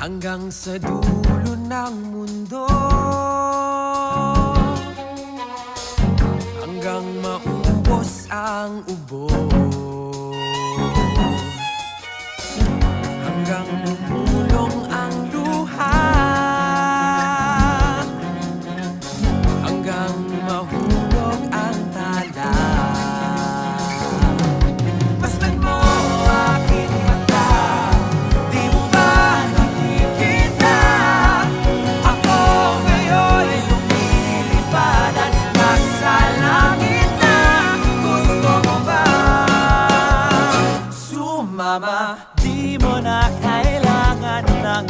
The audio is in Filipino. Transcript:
hanggang sa dulo ng mundo, hanggang maubos ang ubo, hanggang bumulong ang luha, hanggang mahulog ang tala. Masdan mo aking mata, di mo ba nakikita? Ako ngayon ay lumilipad at nasa langit na. Gusto mo ba sumama? Di mo na kailangan ng